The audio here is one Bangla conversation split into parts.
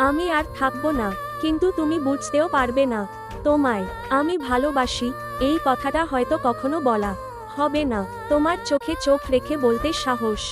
আমি আর থাকবো না, কিন্তু তুমি বুঝতেও পারবে না। তোমায় আমি ভালোবাসি, এই কথাটা হয়তো কখনো বলা হবে না, তোমার চোখে চোখ রেখে বলতে সাহস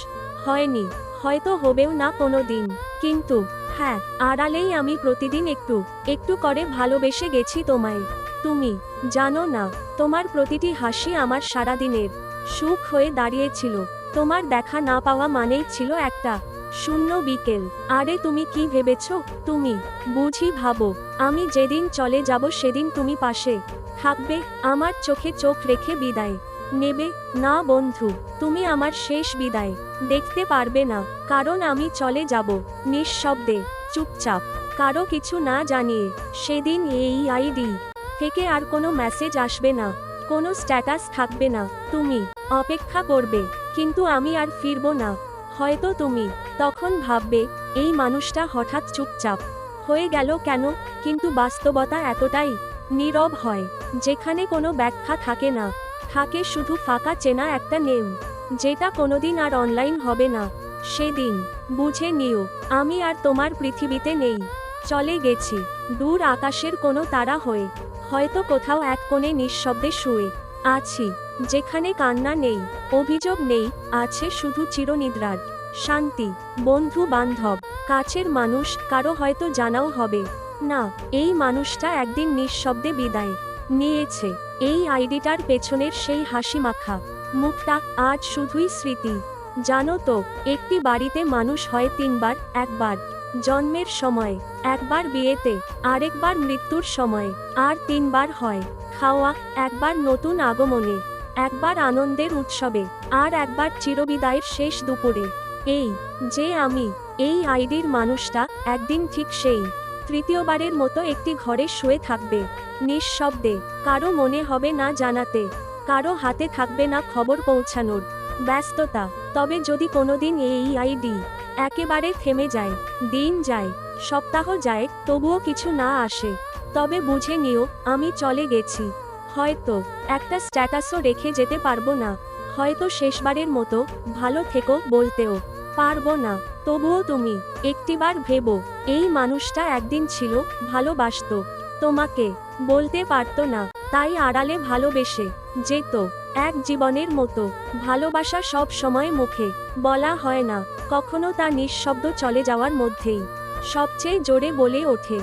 হয়নি, হয়তো হবেও না কোনো দিন। কিন্তু হ্যাঁ, আড়ালেই আমি প্রতিদিন একটু একটু করে ভালোবেসে গেছি তোমায়। তুমি জানো না, তোমার প্রতিটি হাসি আমার সারাদিনের সুখ হয়ে দাঁড়িয়েছিল। তোমার দেখা না পাওয়া মানেই ছিল একটা শূন্য বিকেল। আরে তুমি কি ভেবেছ? তুমি বুঝি ভাবো আমি যেদিন চলে যাব সেদিন তুমি পাশে থাকবে, আমার চোখে চোখ রেখে বিদায় নেবে? না বন্ধু, তুমি আমার শেষ বিদায় দেখতে পারবে না, কারণ আমি চলে যাব নিঃশব্দে, চুপচাপ, কারো কিছু না জানিয়ে। সেদিন এই আইডি থেকে আর কোনো মেসেজ আসবে না, কোনো স্ট্যাটাস থাকবে না। তুমি অপেক্ষা করবে, কিন্তু আমি আর ফিরব না। হয়তো তুমি তখন ভাববে, এই মানুষটা হঠাৎ চুপচাপ হয়ে গেল কেন? কিন্তু বাস্তবতা এতটাই নীরব হয়, যেখানে কোনো ব্যাখ্যা থাকে না, থাকে শুধু ফাঁকা চেনা একটা নেম, যেটা কোনোদিন আর অনলাইন হবে না। সেদিন বুঝে নিও, আমি আর তোমার পৃথিবীতে নেই, চলে গেছি দূর আকাশের কোনো তারা হয়ে। হয়তো কোথাও এক কোণে নিঃশব্দে শুয়ে আছি, যেখানে কান্না নেই, অভিযোগ নেই, আছে শুধু চিরনিদ্রার শান্তি। বন্ধু বান্ধব কাছের মানুষ কারো হয়তো জানাও হবে না, এই মানুষটা একদিন নিঃশব্দে বিদায় নিয়েছে। এই আইডিটার পেছনের সেই হাসি মাখা মুখটা আজ শুধুই স্মৃতি। জানো তো, একটি বাড়িতে মানুষ হয় তিনবার, একবার জন্মের সময়, একবার বিয়েতে, আরেকবার মৃত্যুর সময়, আর তিনবার হয় খাওয়া, একবার নতুন আগমনে, একবার আনন্দের উৎসবে, আর একবার চিরবিদায়ের শেষ দুপুরে। এই যে আমি, এই আইডির মানুষটা একদিন ঠিক সেই তৃতীয়বারের মতো একটি ঘরে শুয়ে থাকবে, নিঃশব্দে, কারো মনে হবে না জানাতে, কারো হাতে থাকবে না খবর পৌঁছানোর ব্যস্ততা। তবে যদি কোনোদিন এই আইডি একেবারে থেমে যায়, দিন যায়, সপ্তাহ যায়, তবুও কিছু না আসে, তবে বুঝে নিও আমি চলে গেছি। হয়তো একটা স্ট্যাটাসও রেখে যেতে পারবো না, হয়তো শেষবারের মতো ভালো থেকো বলতেও পারবো না, তবুও তুমি একটিবার ভেবো, এই মানুষটা একদিন ছিল, ভালোবাসতো তোমাকে, বলতে পারতো না, তাই আড়ালে ভালোবেসে যেত, এক জীবনের মতো। ভালোবাসা সব সময় মুখে বলা হয় না, কখনো তা নিঃশব্দ চলে যাওয়ার মধ্যেই সবচেয়ে জোরে বলে ওঠে।